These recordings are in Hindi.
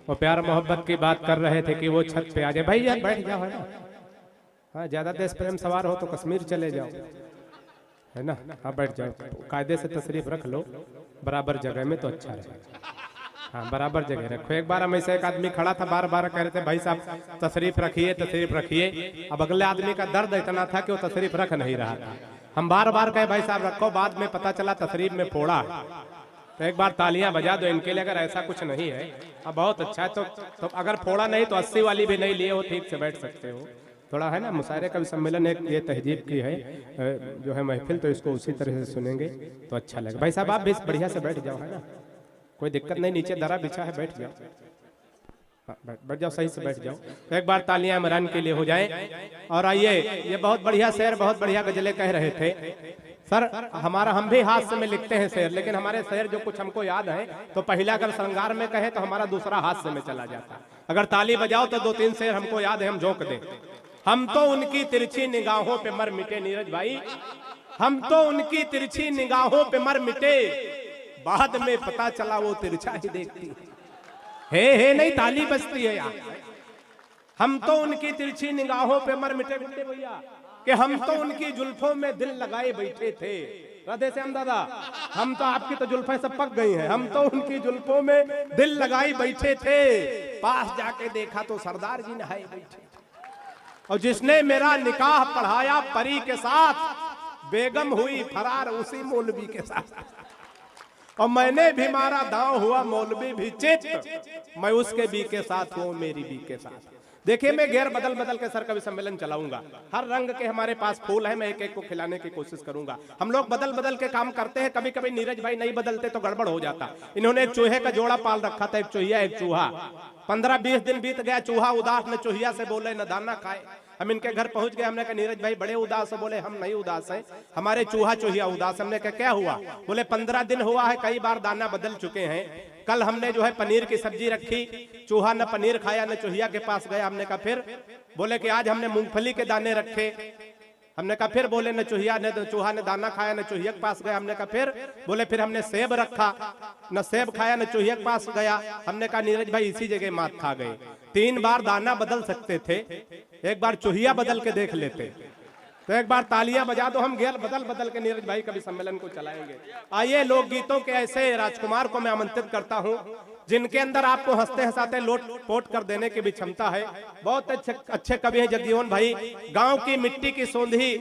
वो प्यार मोहब्बत की बात कर रहे थे कि वो छत पे आ जाए। भाई यार बैठ जाओ, है ना। हाँ, ज्यादा देश प्रेम सवार हो तो कश्मीर चले जाओ, है ना। हाँ बैठ जाओ, कायदे से तशरीफ रख लो बराबर जगह में तो अच्छा रहेगा। हाँ बराबर जगह रखो। एक बार हम ऐसे एक आदमी खड़ा था, बार बार कह रहे थे भाई साहब तशरीफ रखिए तशरीफ रखिए। अब अगले आदमी का दर्द इतना था कि वो तशरीफ रख नहीं रहा था। हम बार बार कहे भाई साहब रखो, बाद में पता चला तशरीफ में फोड़ा। तो एक बार तालियां बजा दो इनके लिए। अगर ऐसा कुछ नहीं है, अब बहुत अच्छा है। तो अगर फोड़ा नहीं तो 80 वाली भी नहीं लिए हो, ठीक से बैठ सकते हो। थोड़ा है ना, मुशायरे का भी सम्मेलन एक ये तहजीब की है जो है महफिल, तो इसको उसी तरह से सुनेंगे तो अच्छा लगेगा। भाई साहब आप भी बढ़िया से बैठ जाओ, है ना, कोई दिक्कत नहीं। नीचे दरा बिछा है, बैठ जाओ। हाँ, बैठ जाओ, सही से बैठ जाओ। तो एक बार तालियां इमरान के लिए हो जाए। और आइए, ये बहुत बढ़िया शेर, बहुत बढ़िया गजलें कह रहे थे सर। हमारा हम भी हाथ से में लिखते हैं शेर, लेकिन हमारे शेर जो कुछ हमको याद है तो पहला अगर श्रृंगार में कहे तो हमारा दूसरा हाथ से में चला जाता। अगर ताली बजाओ तो 2-3 शेर हमको याद है, हम झोंक दें। हम तो उनकी तिरछी निगाहों पे मर मिटे, नीरज भाई, हम तो उनकी तिरछी निगाहों पे मर मिटे, बाद में पता चला वो तिरछा ही देखती है नहीं, ताली बजती है यार। हम तो उनकी तिरछी निगाहों पे मर मिटे भैया, कि हम तो उनकी जुल्फों में दिल लगाए बैठे थे। राधे श्याम दादा, हम तो आपकी तो जुल्फें सब पक गई हैं, हम तो उनकी जुल्फों में दिल लगाए बैठे थे, पास जाके देखा तो सरदार जी नहाए बैठे। और जिसने मेरा निकाह पढ़ाया परी के साथ, बेगम हुई फरार उसी मौलवी के साथ। और मैंने भी मारा दांव, हुआ मौलवी भी चित, मैं उसके भी के साथ हूँ मेरी भी के साथ। देखिए मैं घेर बदल बदल के सर कवि सम्मेलन चलाऊंगा। हर रंग के हमारे पास फूल है, मैं एक एक को खिलाने की कोशिश करूंगा। हम लोग बदल बदल के काम करते हैं, कभी कभी नीरज भाई नहीं बदलते तो गड़बड़ हो जाता। इन्होंने एक चूहे का जोड़ा पाल रखा था, एक चूहिया एक चूहा। 15-20 दिन बीत गया, चूहा उदास, न चूहिया से बोले न दाना खाए। हम इनके घर पहुंच गए, हमने कहा नीरज भाई बड़े उदास है। बोले हम नहीं उदास है, हमारे चूहा चूहिया उदास। हमने कहा क्या हुआ? बोले 15 दिन हुआ है, कई बार दाना बदल चुके हैं। कल हमने जो है पनीर की सब्जी रखी, चूहा न पनीर खाया न चूहिया के पास गया। हमने कहा फिर? बोले कि आज हमने मूंगफली के दाने रखे। हमने कहा फिर? बोले न चूहिया ने चूहा ने दाना खाया न चूहिया के पास गया। हमने कहा फिर? बोले फिर हमने सेब रखा, न सेब खाया न चूहिया के पास गया। हमने कहा नीरज भाई इसी जगह मात खा गए। 3 बार दाना बदल सकते थे, एक बार चूहिया बदल के देख लेते। तो एक बार तालियां बजा दो, हम घेर बदल बदल के नीरज भाई कभी सम्मेलन को चलाएंगे। आइए लोकगीतों के ऐसे राजकुमार को मैं आमंत्रित करता हूं जिनके अंदर आपको हंसते हंसाते लोट पोट कर देने की भी क्षमता है। बहुत अच्छे कवि हैं जगजीवन भाई, गांव की मिट्टी की सौंधी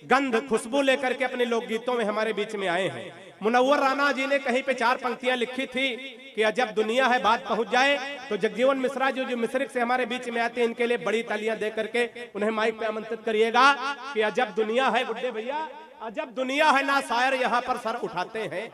गंध खुशबू लेकर के अपने लोकगीतों में हमारे बीच में आए हैं। मुनव्वर राणा जी ने कहीं पे 4 पंक्तियां लिखी थी कि अजब दुनिया है बात पहुंच जाए। तो जगजीवन मिश्रा जो मिश्रिक से हमारे बीच में आते हैं, इनके लिए बड़ी तालियां दे करके उन्हें माइक पे आमंत्रित करिएगा कि अजब दुनिया है बुड्ढे भैया, अजब दुनिया है ना शायर यहाँ पर सर उठाते हैं।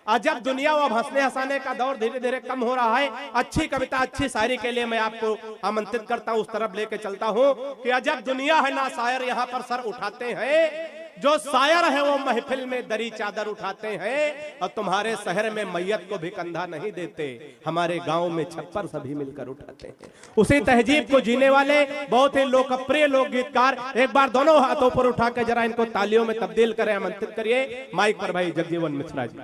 अजब दुनिया, वो अब हंसने हंसाने का दौर धीरे धीरे कम हो रहा है। अच्छी कविता अच्छी शायरी के लिए मैं आपको आमंत्रित करता हूँ, उस तरफ लेके चलता हूँ कि अजब दुनिया है ना शायर यहाँ पर सर उठाते हैं। जो शायर है वो महफिल में दरी चादर उठाते हैं, और तुम्हारे शहर में मैयत को भी कंधा नहीं देते, हमारे गांव में छप्पर सभी मिलकर उठाते हैं। उसी तहजीब को जीने वाले बहुत ही लोकप्रिय लोकगीतकार, एक बार दोनों हाथों पर उठा के जरा इनको तालियों में तब्दील करें, आमंत्रित करिए माइक पर भाई जगजीवन मिश्रा जी।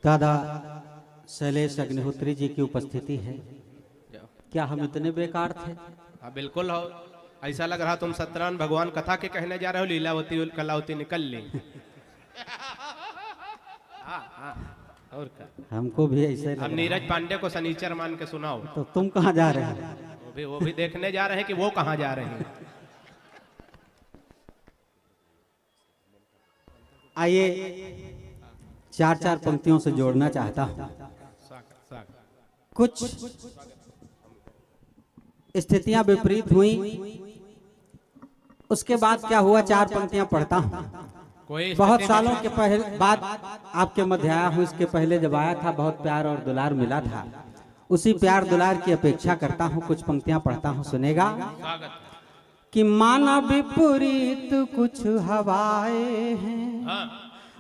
दादा शैलेश अग्निहोत्री जी की उपस्थिति है। क्या हम इतने बेकार थे? हाँ बिल्कुल हो, ऐसा लग रहा तुम सत्यनारायण भगवान कथा के कहने जा रहे हो, लीलावती कलावती निकल ली। और क्या? हमको भी ऐसे हम नीरज पांडे को सनीचर मान के सुनाओ। तो तुम कहाँ जा रहे हो? वो भी देखने जा रहे हैं कि वो कहाँ जा रहे हैं। आइए 4-4 पंक्तियों से जोड़ना चाहता हूं। कुछ स्थितियां विपरीत हुई, उसके बाद क्या हुआ 4 पंक्तियां पढ़ता हूं। बहुत सालों के बाद आपके मध्य आया हूं। इसके पहले जब आया था बहुत प्यार और दुलार मिला था, उसी प्यार दुलार की अपेक्षा करता हूं। कुछ पंक्तियां पढ़ता हूं, सुनेगा। कि माना विपरीत कुछ हवाएं हैं,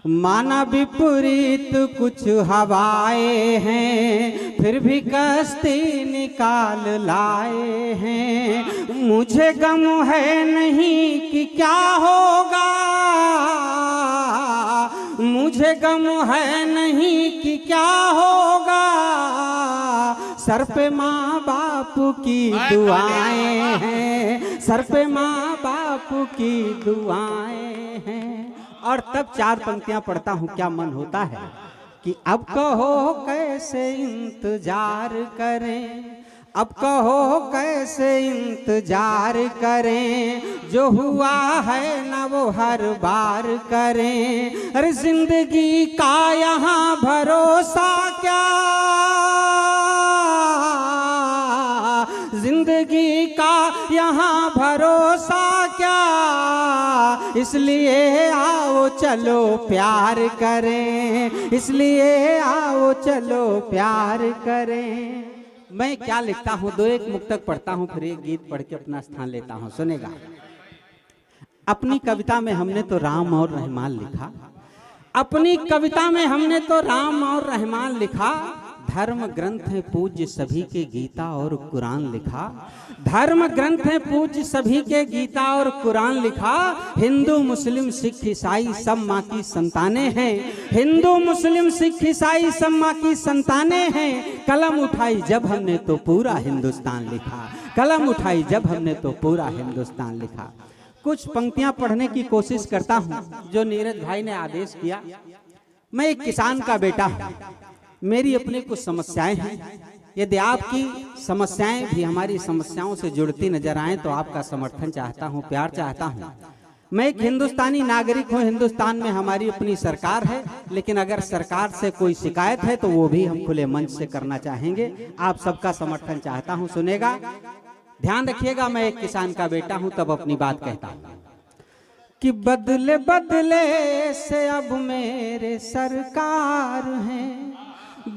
माना विपरीत कुछ हवाएं हैं, फिर भी कश्ती निकाल लाए हैं। मुझे गम है नहीं कि क्या होगा, मुझे गम है नहीं कि क्या होगा, सर पे माँ बाप की दुआएं हैं, सर पे माँ बाप की दुआएं हैं। और तब 4 पंक्तियां पढ़ता हूँ, क्या मन होता है कि अब कहो कैसे इंतजार करें, अब कहो कैसे इंतजार करें, जो हुआ है ना वो हर बार करें। अरे जिंदगी का यहाँ भरोसा क्या, जिंदगी का यहाँ भरोसा क्या, इसलिए आओ चलो प्यार करें, इसलिए आओ चलो प्यार करें। मैं क्या लिखता हूँ, 2-1 मुक्तक पढ़ता हूँ, फिर एक गीत पढ़ के अपना स्थान लेता हूँ, सुनेगा। अपनी कविता में हमने तो राम और रहमान लिखा, अपनी कविता में हमने तो राम और रहमान लिखा। धर्म ग्रंथ है पूज्य सभी के गीता और कुरान लिखा, धर्म ग्रंथ है पूज्य सभी के गीता और कुरान लिखा। हिंदू मुस्लिम सिख ईसाई सब माँ की संतानें हैं, हिंदू मुस्लिम सिख ईसाई सब माँ की संतानें हैं। कलम उठाई जब हमने तो पूरा हिंदुस्तान लिखा, कलम उठाई जब हमने तो पूरा हिंदुस्तान लिखा। कुछ पंक्तियां पढ़ने की कोशिश करता हूं जो नीरज भाई ने आदेश किया। मैं एक किसान का बेटा हूं, मेरी अपनी कुछ समस्याएं हैं। यदि आपकी समस्याएं भी हमारी समस्याओं से जुड़ती नजर आए तो आपका समर्थन चाहता हूं, प्यार चाहता हूं। मैं एक हिंदुस्तानी नागरिक हूं, हिंदुस्तान में हमारी अपनी सरकार है, लेकिन अगर सरकार से कोई शिकायत है तो वो भी हम खुले मंच से करना चाहेंगे। आप सबका समर्थन चाहता हूं, सुनेगा, ध्यान रखिएगा। मैं एक किसान का बेटा हूं, तब अपनी बात कहता हूं कि बदले बदले से अब मेरे सरकार हैं,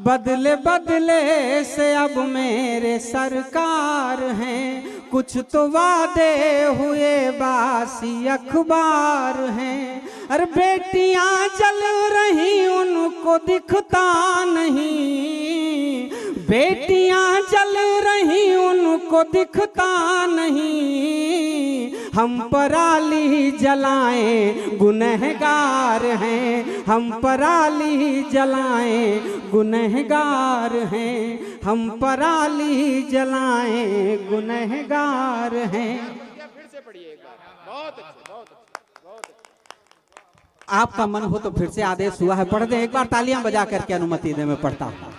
बदले बदले से अब मेरे सरकार हैं। कुछ तो वादे हुए बासी अखबार हैं, अरे बेटियां जल रही उनको दिखता नहीं, बेटियां जल रही उनको दिखता नहीं। हम पराली जलाएं गुनहगार हैं, हम पराली जलाएं गुनहगार हैं, हम पराली जलाएं गुनहगार हैं। फिर से पढ़िए एक बार, बहुत अच्छे, बहुत अच्छे, बहुत अच्छे। आपका मन हो तो फिर से आदेश हुआ है, पढ़ दे एक बार, तालियां बजा करके अनुमति दे। मैं पढ़ता हूं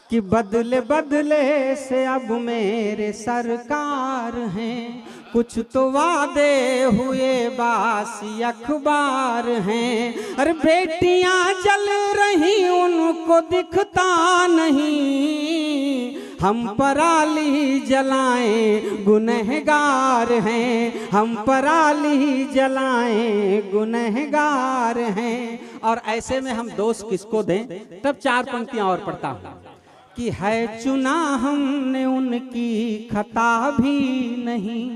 कि बदले बदले से अब मेरे सरकार हैं, कुछ तो वादे हुए बासी अखबार हैं। अरे बेटियां जल रही उनको दिखता नहीं, हम पराली जलाएं गुनहगार हैं, हम पराली जलाएं गुनहगार हैं। और ऐसे में हम दोष किसको दें? तब 4 पंक्तियां और पढ़ता हूं कि है चुना हमने उनकी खता भी नहीं,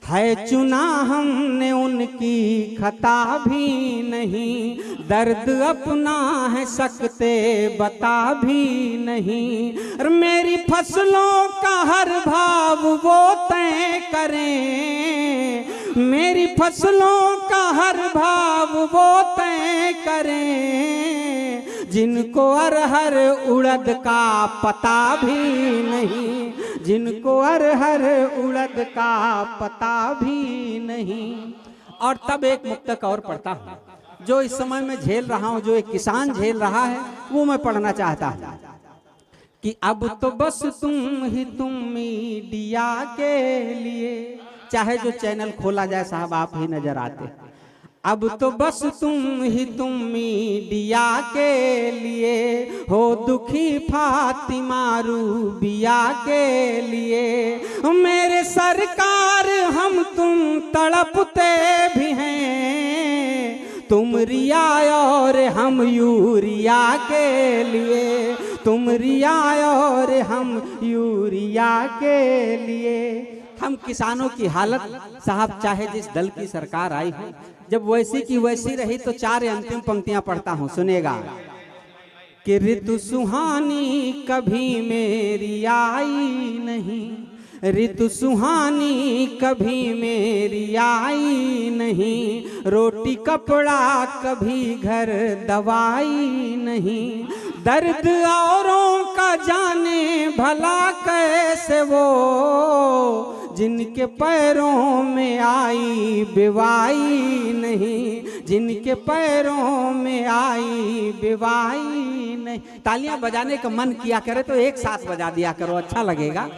है चुना हमने उनकी खता भी नहीं। दर्द अपना है सकते बता भी नहीं। और मेरी फसलों का हर भाव वो तय करें, मेरी फसलों का हर भाव वो तय करें। जिनको अरहर उड़द का पता भी नहीं, जिनको अरहर उड़द का पता भी नहीं। और तब एक मुक्तक और पढ़ता हूँ जो इस समय में झेल रहा हूँ, जो एक किसान झेल रहा है, वो मैं पढ़ना चाहता हूँ कि अब तो बस तुम ही तुम मीडिया के लिए, चाहे जो चैनल खोला जाए साहब आप ही नजर आते। अब तो बस तुम ही तुम मीडिया के लिए हो दुखी फातिमा रूबिया के लिए। मेरे सरकार हम तुम तड़पते भी हैं, तुम रिया और हम यूरिया के लिए, तुम रिया और हम यूरिया के लिए। हम किसानों की हालत साहब चाहे जिस दल की सरकार आई हो, जब वैसी की वैसी रही तो 4 अंतिम पंक्तियां पढ़ता हूं, सुनेगा कि ऋतु सुहानी कभी मेरी आई नहीं, ऋतु सुहानी कभी मेरी आई नहीं, रोटी कपड़ा कभी घर दवाई नहीं। दर्द औरों का जाने भला कैसे वो, जिनके पैरों में आई बेवाई नहीं, जिनके पैरों में आई बेवाई नहीं। तालियां बजाने का मन किया करे तो एक साथ बजा दिया करो, अच्छा लगेगा।